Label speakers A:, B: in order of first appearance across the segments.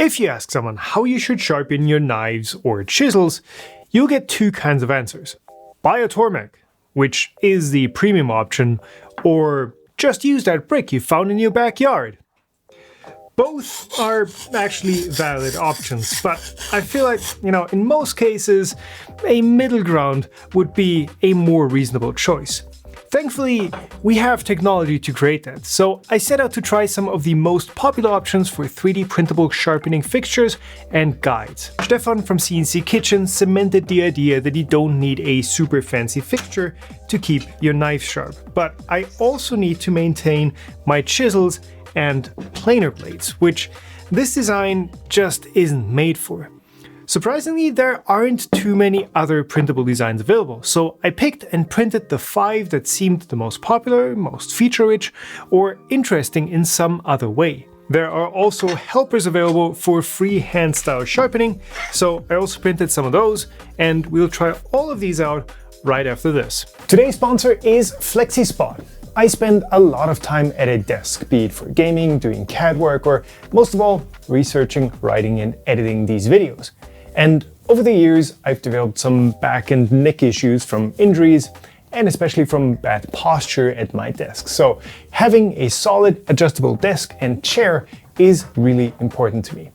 A: If you ask someone how you should sharpen your knives or chisels, you'll get two kinds of answers. Buy a Tormek, which is the premium option, or just use that brick you found in your backyard. Both are actually valid options, but I feel like, in most cases, a middle ground would be a more reasonable choice. Thankfully, we have technology to create that, so I set out to try some of the most popular options for 3D printable sharpening fixtures and guides. Stefan from CNC Kitchen cemented the idea that you don't need a super fancy fixture to keep your knife sharp, but I also need to maintain my chisels and planer blades, which this design just isn't made for. Surprisingly, there aren't too many other printable designs available, so I picked and printed the 5 that seemed the most popular, most feature-rich, or interesting in some other way. There are also helpers available for freehand style sharpening, so I also printed some of those, and we'll try all of these out right after this. Today's sponsor is FlexiSpot. I spend a lot of time at a desk, be it for gaming, doing CAD work, or most of all, researching, writing, and editing these videos. And over the years, I've developed some back and neck issues from injuries, and especially from bad posture at my desk. So having a solid adjustable desk and chair is really important to me.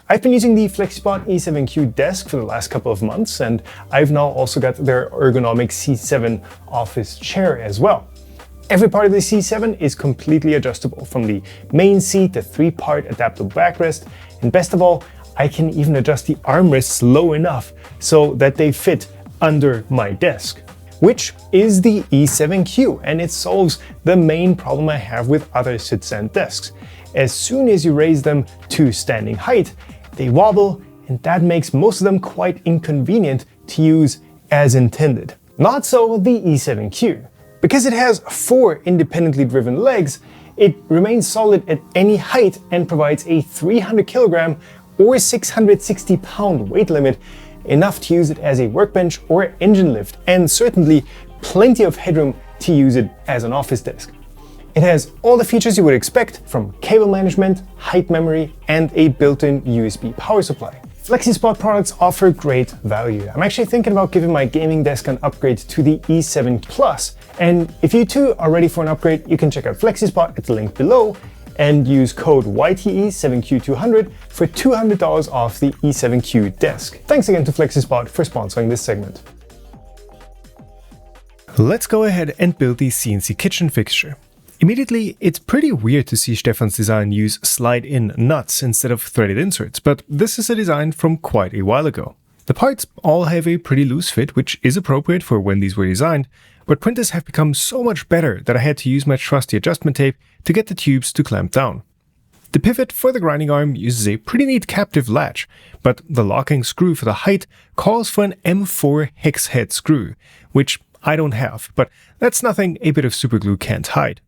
A: I've been using the FlexiSpot E7Q desk for the last couple of months, and I've now also got their ergonomic C7 office chair as well. Every part of the C7 is completely adjustable, from the main seat, the 3-part adaptable backrest, and best of all, I can even adjust the armrests low enough so that they fit under my desk. Which is the E7Q, and it solves the main problem I have with other sit-stand desks. As soon as you raise them to standing height, they wobble, and that makes most of them quite inconvenient to use as intended. Not so the E7Q. Because it has 4 independently driven legs, it remains solid at any height and provides a 300 kilogram or 660 pound weight limit, enough to use it as a workbench or engine lift, and certainly plenty of headroom to use it as an office desk. It has all the features you would expect, from cable management, height memory, and a built-in USB power supply. FlexiSpot products offer great value. I'm actually thinking about giving my gaming desk an upgrade to the E7 Plus, and if you too are ready for an upgrade, you can check out FlexiSpot at the link below and use code YTE7Q200 for $200 off the E7Q desk. Thanks again to FlexiSpot for sponsoring this segment. Let's go ahead and build the CNC Kitchen fixture. Immediately, it's pretty weird to see Stefan's design use slide-in nuts instead of threaded inserts, but this is a design from quite a while ago. The parts all have a pretty loose fit, which is appropriate for when these were designed, but printers have become so much better that I had to use my trusty adjustment tape to get the tubes to clamp down. The pivot for the grinding arm uses a pretty neat captive latch, but the locking screw for the height calls for an M4 hex head screw, which I don't have, but that's nothing a bit of superglue can't hide.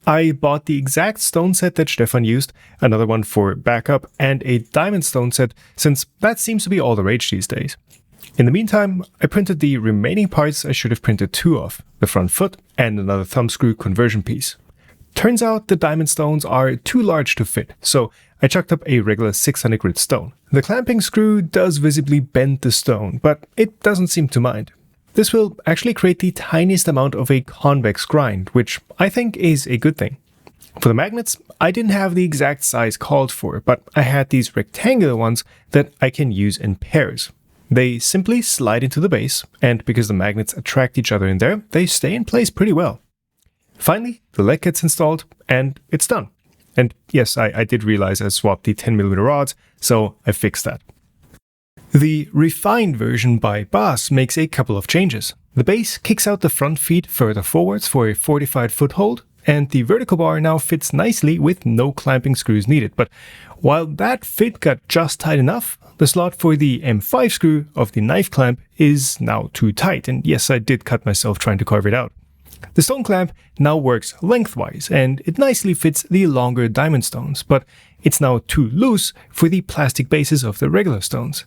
A: I bought the exact stone set that Stefan used, another one for backup, and a diamond stone set, since that seems to be all the rage these days. In the meantime, I printed the remaining parts I should have printed 2 of, the front foot and another thumb screw conversion piece. Turns out the diamond stones are too large to fit, so I chucked up a regular 600 grit stone. The clamping screw does visibly bend the stone, but it doesn't seem to mind. This will actually create the tiniest amount of a convex grind, which I think is a good thing. For the magnets, I didn't have the exact size called for, but I had these rectangular ones that I can use in pairs. They simply slide into the base, and because the magnets attract each other in there, they stay in place pretty well. Finally, the leg gets installed, and it's done. And yes, I did realize I swapped the 10mm rods, so I fixed that. The refined version by Boss makes a couple of changes. The base kicks out the front feet further forwards for a fortified foothold, and the vertical bar now fits nicely with no clamping screws needed. But while that fit got just tight enough, the slot for the M5 screw of the knife clamp is now too tight, and yes, I did cut myself trying to carve it out. The stone clamp now works lengthwise, and it nicely fits the longer diamond stones, but it's now too loose for the plastic bases of the regular stones.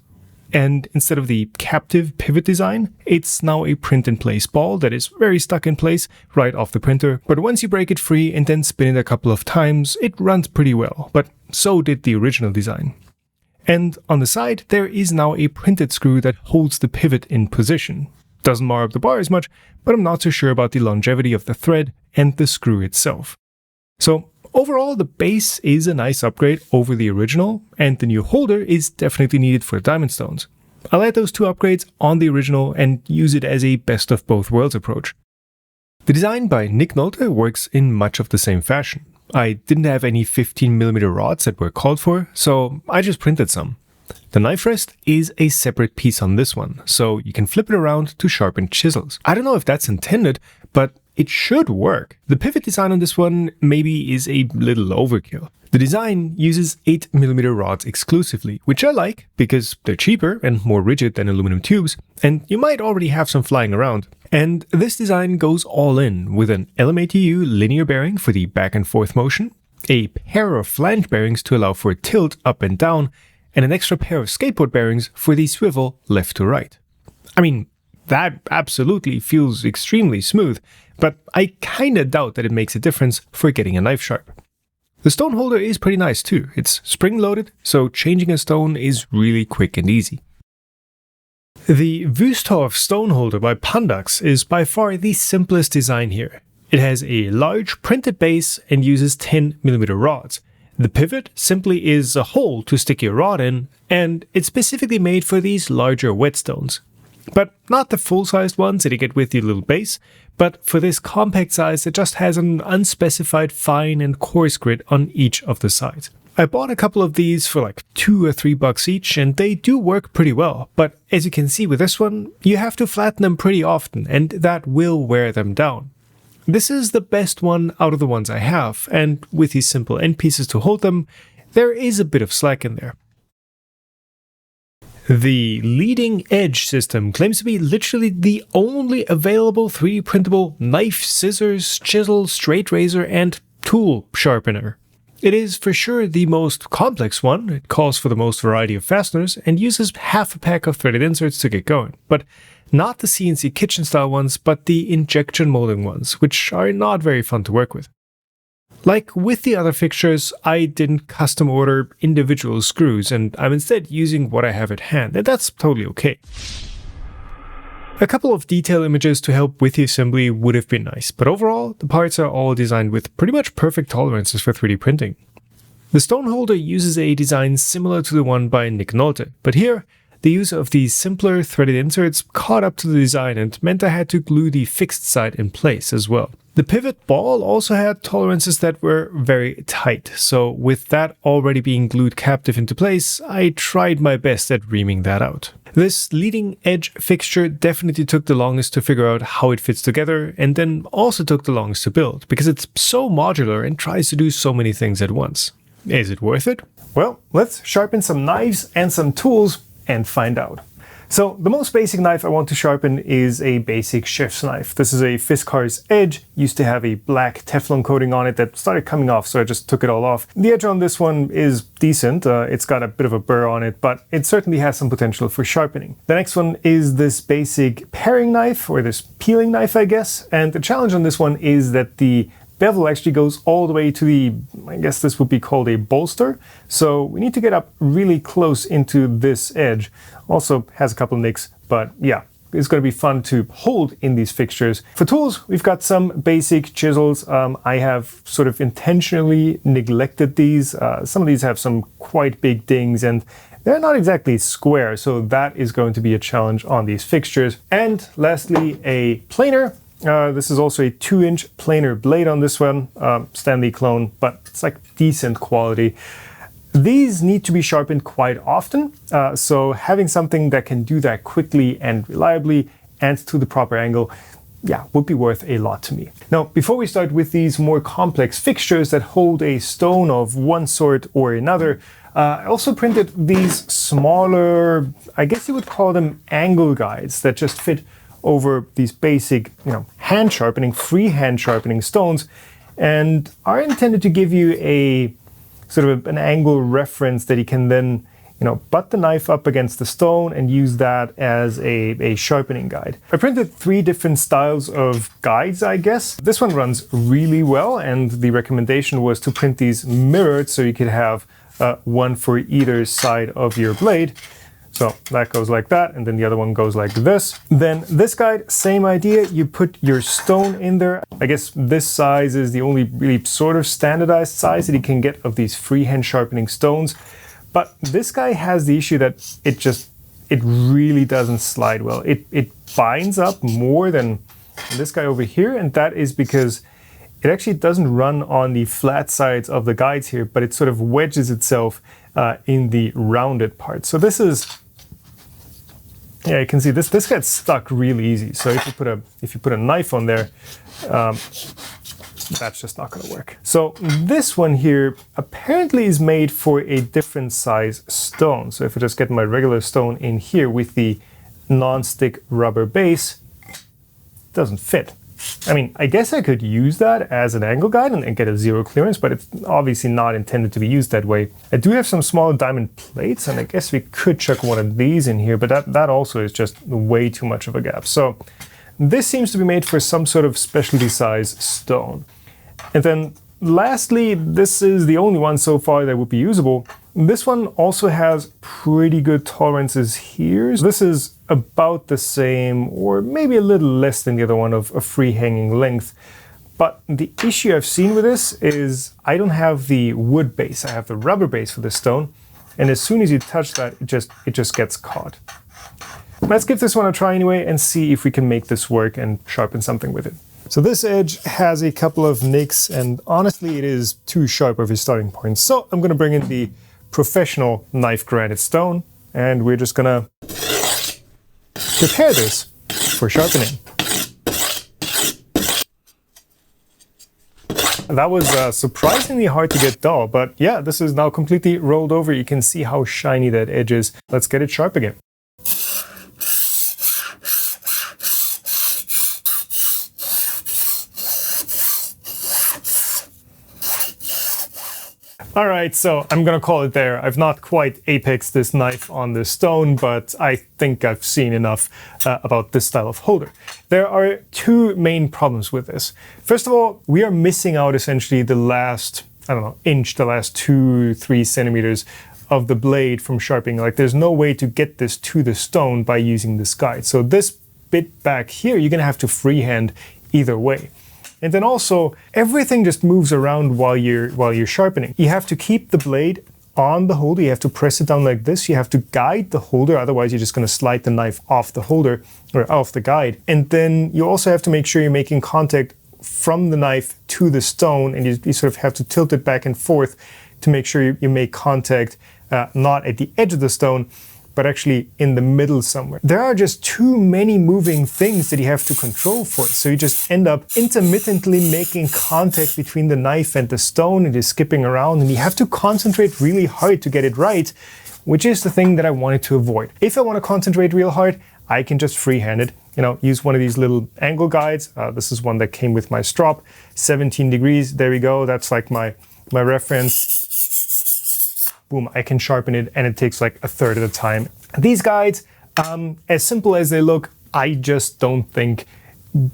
A: And instead of the captive pivot design, it's now a print-in-place ball that is very stuck in place right off the printer, but once you break it free and then spin it a couple of times, it runs pretty well, but so did the original design. And on the side, there is now a printed screw that holds the pivot in position. Doesn't mar up the bar as much, but I'm not so sure about the longevity of the thread and the screw itself. So overall, the base is a nice upgrade over the original, and the new holder is definitely needed for diamond stones. I'll add those two upgrades on the original and use it as a best of both worlds approach. The design by Nick Nolte works in much of the same fashion. I didn't have any 15mm rods that were called for, so I just printed some. The knife rest is a separate piece on this one, so you can flip it around to sharpen chisels. I don't know if that's intended, but it should work. The pivot design on this one maybe is a little overkill. The design uses 8mm rods exclusively, which I like because they're cheaper and more rigid than aluminum tubes, and you might already have some flying around. And this design goes all in with an LMATU linear bearing for the back and forth motion, a pair of flange bearings to allow for tilt up and down, and an extra pair of skateboard bearings for the swivel left to right. I mean, that absolutely feels extremely smooth, but I kinda doubt that it makes a difference for getting a knife sharp. The stone holder is pretty nice too. It's spring-loaded, so changing a stone is really quick and easy. The Wüsthof stone holder by Pandax is by far the simplest design here. It has a large printed base and uses 10mm rods. The pivot simply is a hole to stick your rod in, and it's specifically made for these larger whetstones. But not the full-sized ones that you get with the little base, but for this compact size that just has an unspecified fine and coarse grit on each of the sides. I bought a couple of these for like $2 or $3 each, and they do work pretty well, but as you can see with this one, you have to flatten them pretty often, and that will wear them down. This is the best one out of the ones I have, and with these simple end pieces to hold them, there is a bit of slack in there. The leading edge system claims to be literally the only available 3D printable knife, scissors, chisel, straight razor, and tool sharpener. It is for sure the most complex one, it calls for the most variety of fasteners, and uses half a pack of threaded inserts to get going, but not the CNC Kitchen style ones, but the injection molding ones, which are not very fun to work with. Like with the other fixtures, I didn't custom order individual screws, and I'm instead using what I have at hand, and that's totally okay. A couple of detail images to help with the assembly would have been nice, but overall, the parts are all designed with pretty much perfect tolerances for 3D printing. The stone holder uses a design similar to the one by Nick Nolte, but here, the use of these simpler threaded inserts caught up to the design and meant I had to glue the fixed side in place as well. The pivot ball also had tolerances that were very tight, so with that already being glued captive into place, I tried my best at reaming that out. This leading edge fixture definitely took the longest to figure out how it fits together, and then also took the longest to build, because it's so modular and tries to do so many things at once. Is it worth it? Well, let's sharpen some knives and some tools and find out. So the most basic knife I want to sharpen is a basic chef's knife. This is a Fiskars Edge, used to have a black Teflon coating on it that started coming off, so I just took it all off. The edge on this one is decent, it's got a bit of a burr on it, but it certainly has some potential for sharpening. The next one is this basic paring knife, or this peeling knife I guess, and the challenge on this one is that the bevel actually goes all the way to the, I guess this would be called a bolster. So we need to get up really close into this edge. Also has a couple nicks, but yeah, it's going to be fun to hold in these fixtures. For tools, we've got some basic chisels. I have sort of intentionally neglected these. Some of these have some quite big dings and they're not exactly square, so that is going to be a challenge on these fixtures. And lastly, a planer. This is also a 2-inch planer blade on this one, Stanley clone, but it's like decent quality. These need to be sharpened quite often, so having something that can do that quickly and reliably and to the proper angle, yeah, would be worth a lot to me. Now, before we start with these more complex fixtures that hold a stone of one sort or another, I also printed these smaller, I guess you would call them angle guides that just fit over these basic, hand sharpening, freehand sharpening stones, and are intended to give you a sort of an angle reference that you can then, butt the knife up against the stone and use that as a sharpening guide. I printed 3 different styles of guides, I guess. This one runs really well, and the recommendation was to print these mirrored so you could have one for either side of your blade. So that goes like that, and then the other one goes like this. Then this guide, same idea. You put your stone in there. I guess this size is the only really sort of standardized size that you can get of these freehand sharpening stones. But this guy has the issue that it really doesn't slide well. It binds up more than this guy over here, and that is because it actually doesn't run on the flat sides of the guides here, but it sort of wedges itself in the rounded part. So this is, yeah, you can see this gets stuck really easy. So if you put a knife on there, that's just not going to work. So this one here apparently is made for a different size stone. So if I just get my regular stone in here with the non-stick rubber base, it doesn't fit. I mean, I guess I could use that as an angle guide and get a zero clearance, but it's obviously not intended to be used that way. I do have some small diamond plates, and I guess we could chuck one of these in here, but that also is just way too much of a gap. So this seems to be made for some sort of specialty size stone. And then lastly, this is the only one so far that would be usable. This one also has pretty good tolerances here. This is about the same, or maybe a little less than the other one, of a free hanging length. But the issue I've seen with this is I don't have the wood base. I have the rubber base for the stone. And as soon as you touch that, it just gets caught. Let's give this one a try anyway and see if we can make this work and sharpen something with it. So this edge has a couple of nicks, and honestly it is too sharp of a starting point. So I'm going to bring in the professional knife granite stone, and we're just going to prepare this for sharpening. That was surprisingly hard to get dull, but yeah, this is now completely rolled over. You can see how shiny that edge is. Let's get it sharp again. All right, so I'm gonna call it there. I've not quite apexed this knife on the stone, but I think I've seen enough about this style of holder. There are two main problems with this. First of all, we are missing out essentially the last, I don't know, inch, the last 2-3 centimeters of the blade from sharpening. Like, there's no way to get this to the stone by using this guide. So this bit back here, you're gonna have to freehand either way. And then also, everything just moves around while you're sharpening. You have to keep the blade on the holder. You have to press it down like this. You have to guide the holder, otherwise you're just going to slide the knife off the holder or off the guide. And then you also have to make sure you're making contact from the knife to the stone, and you sort of have to tilt it back and forth to make sure you make contact not at the edge of the stone, but actually in the middle somewhere. There are just too many moving things that you have to control for it. So you just end up intermittently making contact between the knife and the stone, and you're skipping around, and you have to concentrate really hard to get it right, which is the thing that I wanted to avoid. If I want to concentrate real hard, I can just freehand it. You know, use one of these little angle guides. This is one that came with my strop, 17 degrees. There we go. That's like my reference. Boom, I can sharpen it, and it takes like a third of the time. These guides, as simple as they look, I just don't think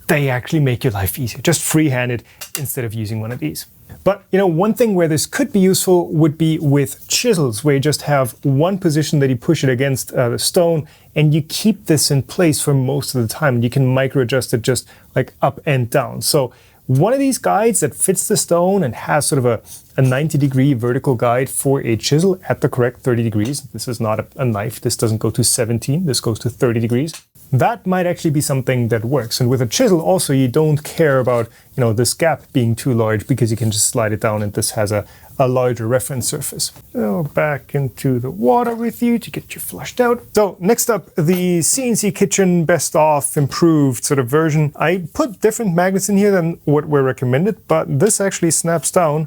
A: they actually make your life easier. Just freehand it instead of using one of these. But you know, one thing where this could be useful would be with chisels, where you just have one position that you push it against the stone, and you keep this in place for most of the time. You can micro adjust it just like up and down. So one of these guides that fits the stone and has sort of a 90-degree vertical guide for a chisel at the correct 30 degrees. This is not a knife. This doesn't go to 17. This goes to 30 degrees. That might actually be something that works. And with a chisel also, you don't care about, you know, this gap being too large, because you can just slide it down and this has a larger reference surface. So back into the water with you to get you flushed out. So next up, the CNC Kitchen best of improved sort of version. I put different magnets in here than what were recommended, but this actually snaps down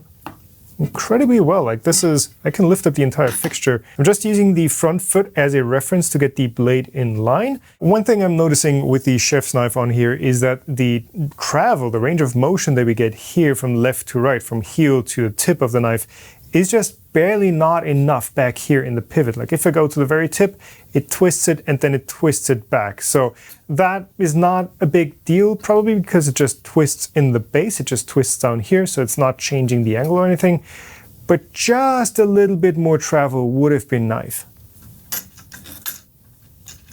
A: incredibly well. Like, this is, I can lift up the entire fixture. I'm just using the front foot as a reference to get the blade in line. One thing I'm noticing with the chef's knife on here is that the travel, the range of motion that we get here from left to right, from heel to the tip of the knife, is just barely not enough back here in the pivot. Like, if I go to the very tip, it twists it and then it twists it back. So that is not a big deal, probably because it just twists in the base. It just twists down here, so it's not changing the angle or anything. but just a little bit more travel would have been nice.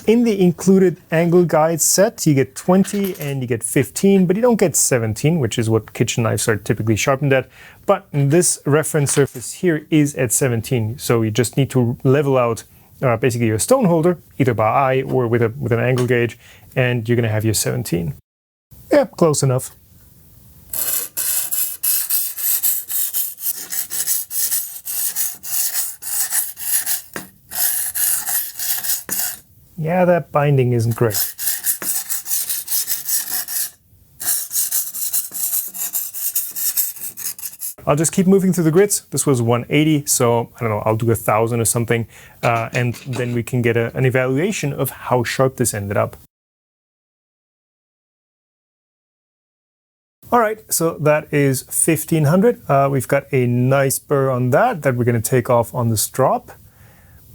A: In the included angle guide set, you get 20 and you get 15, but you don't get 17, which is what kitchen knives are typically sharpened at. But this reference surface here is at 17, so you just need to level out basically your stone holder, either by eye or with an angle gauge, and you're going to have your 17. Yeah, close enough. Yeah, that binding isn't great. I'll just keep moving through the grids. This was 180, so I don't know, I'll do 1,000 or something, and then we can get an evaluation of how sharp this ended up. All right, so that is 1,500. We've got a nice burr on that we're going to take off on the strop.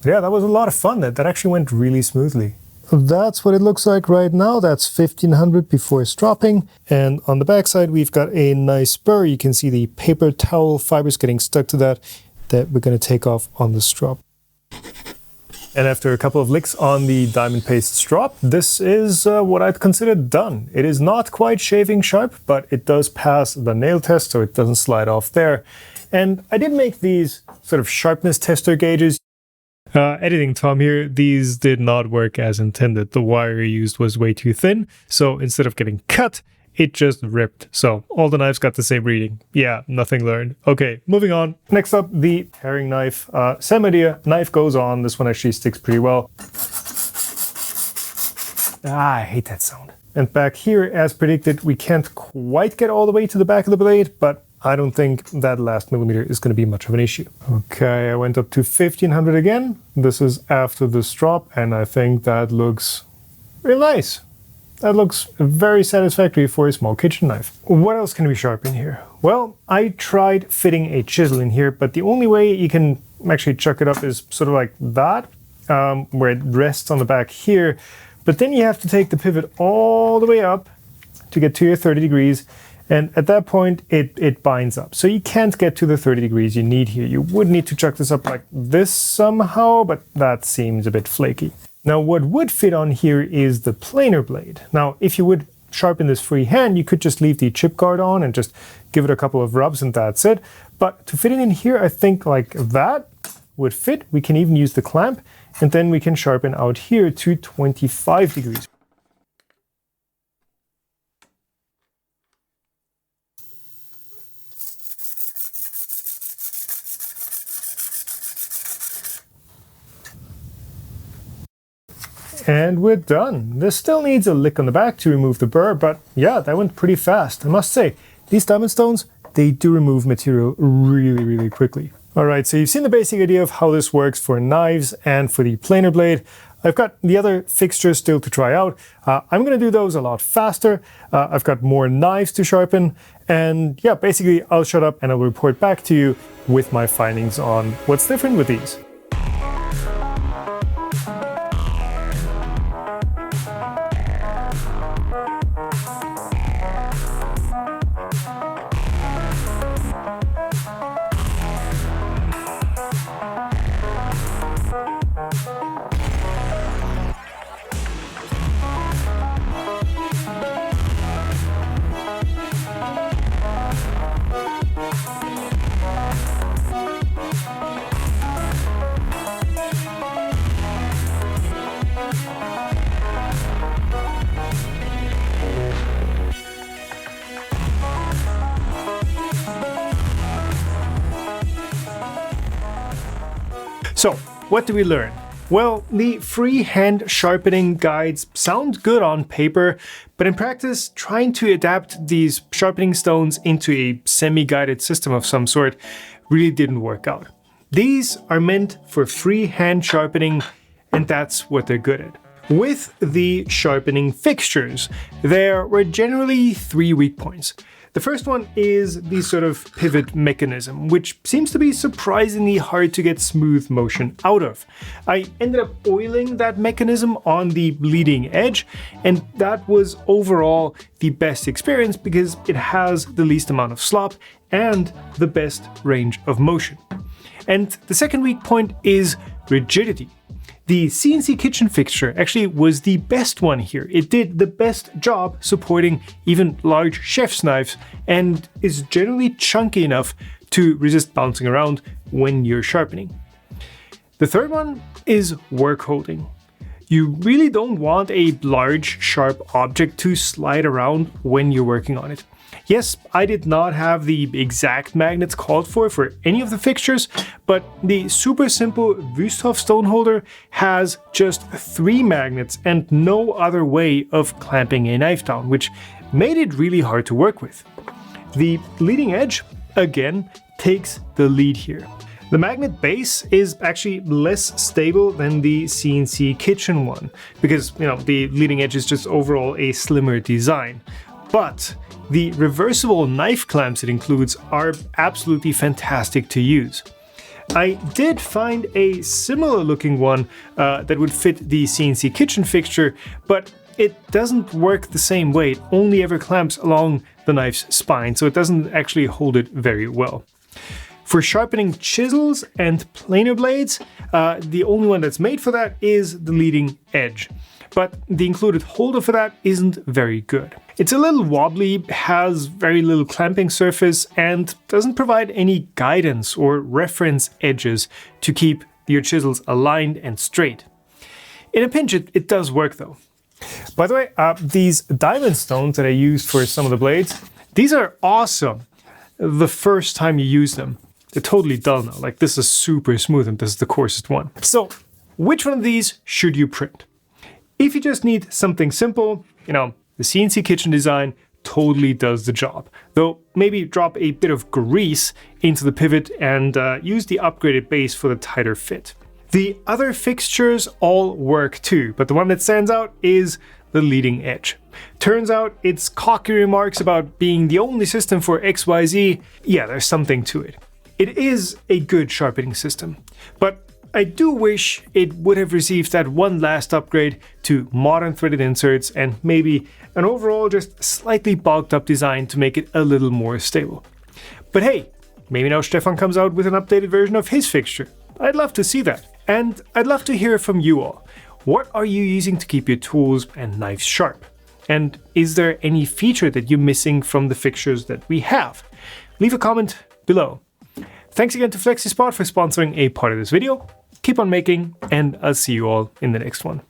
A: Yeah, that was a lot of fun. That actually went really smoothly. That's what it looks like right now. That's 1,500 before stropping. And on the back side, we've got a nice burr. You can see the paper towel fibers getting stuck to that we're going to take off on the strop. And after a couple of licks on the diamond paste strop, this is what I'd consider done. It is not quite shaving sharp, but it does pass the nail test, so it doesn't slide off there. And I did make these sort of sharpness tester gauges. Editing Tom here, these did not work as intended. The wire used was way too thin, so instead of getting cut, it just ripped. So all the knives got the same reading. Yeah, nothing learned. Okay, moving on. Next up, the paring knife. Same idea, knife goes on. This one actually sticks pretty well. I hate that sound. And back here, as predicted, we can't quite get all the way to the back of the blade, but I don't think that last millimeter is going to be much of an issue. Okay, I went up to 1,500 again. This is after the strop, and I think that looks real nice. That looks very satisfactory for a small kitchen knife. What else can we sharpen here? Well, I tried fitting a chisel in here, but the only way you can actually chuck it up is sort of like that, where it rests on the back here. But then you have to take the pivot all the way up to get to your 30 degrees. And at that point, it binds up. So you can't get to the 30 degrees you need here. You would need to chuck this up like this somehow, but that seems a bit flaky. Now, what would fit on here is the planer blade. Now, if you would sharpen this freehand, you could just leave the chip guard on and just give it a couple of rubs and that's it. But to fit it in here, I think like that would fit. We can even use the clamp, and then we can sharpen out here to 25 degrees. And we're done. This still needs a lick on the back to remove the burr, but yeah, that went pretty fast. I must say, these diamond stones, they do remove material really, really quickly. All right, so you've seen the basic idea of how this works for knives and for the planer blade. I've got the other fixtures still to try out. I'm gonna do those a lot faster. I've got more knives to sharpen, and yeah, basically I'll shut up and I'll report back to you with my findings on what's different with these. So, what do we learn? Well, the freehand sharpening guides sound good on paper, but in practice, trying to adapt these sharpening stones into a semi-guided system of some sort really didn't work out. These are meant for freehand sharpening, and that's what they're good at. With the sharpening fixtures, there were generally 3 weak points. The first one is the sort of pivot mechanism, which seems to be surprisingly hard to get smooth motion out of. I ended up oiling that mechanism on the leading edge, and that was overall the best experience because it has the least amount of slop and the best range of motion. And the second weak point is rigidity. The CNC Kitchen fixture actually was the best one here. It did the best job supporting even large chef's knives and is generally chunky enough to resist bouncing around when you're sharpening. The third one is work holding. You really don't want a large, sharp object to slide around when you're working on it. Yes, I did not have the exact magnets called for any of the fixtures, but the super simple Wüsthof stone holder has just 3 magnets and no other way of clamping a knife down, which made it really hard to work with. The leading edge, again, takes the lead here. The magnet base is actually less stable than the CNC Kitchen one, because the leading edge is just overall a slimmer design. But the reversible knife clamps it includes are absolutely fantastic to use. I did find a similar looking one that would fit the CNC Kitchen fixture, but it doesn't work the same way. It only ever clamps along the knife's spine, so it doesn't actually hold it very well. For sharpening chisels and planer blades, the only one that's made for that is the leading edge. But the included holder for that isn't very good. It's a little wobbly, has very little clamping surface, and doesn't provide any guidance or reference edges to keep your chisels aligned and straight. In a pinch, it does work though. By the way, these diamond stones that I used for some of the blades, these are awesome the first time you use them. They're totally dull now, like this is super smooth and this is the coarsest one. So, which one of these should you print? If you just need something simple, the CNC Kitchen design totally does the job. Though maybe drop a bit of grease into the pivot and use the upgraded base for the tighter fit. The other fixtures all work too, but the one that stands out is the leading edge. Turns out its cocky remarks about being the only system for XYZ, yeah, there's something to it. It is a good sharpening system, but I do wish it would have received that one last upgrade to modern threaded inserts and maybe an overall just slightly bulked up design to make it a little more stable. But hey, maybe now Stefan comes out with an updated version of his fixture. I'd love to see that. And I'd love to hear from you all. What are you using to keep your tools and knives sharp? And is there any feature that you're missing from the fixtures that we have? Leave a comment below. Thanks again to FlexiSpot for sponsoring a part of this video. Keep on making, and I'll see you all in the next one.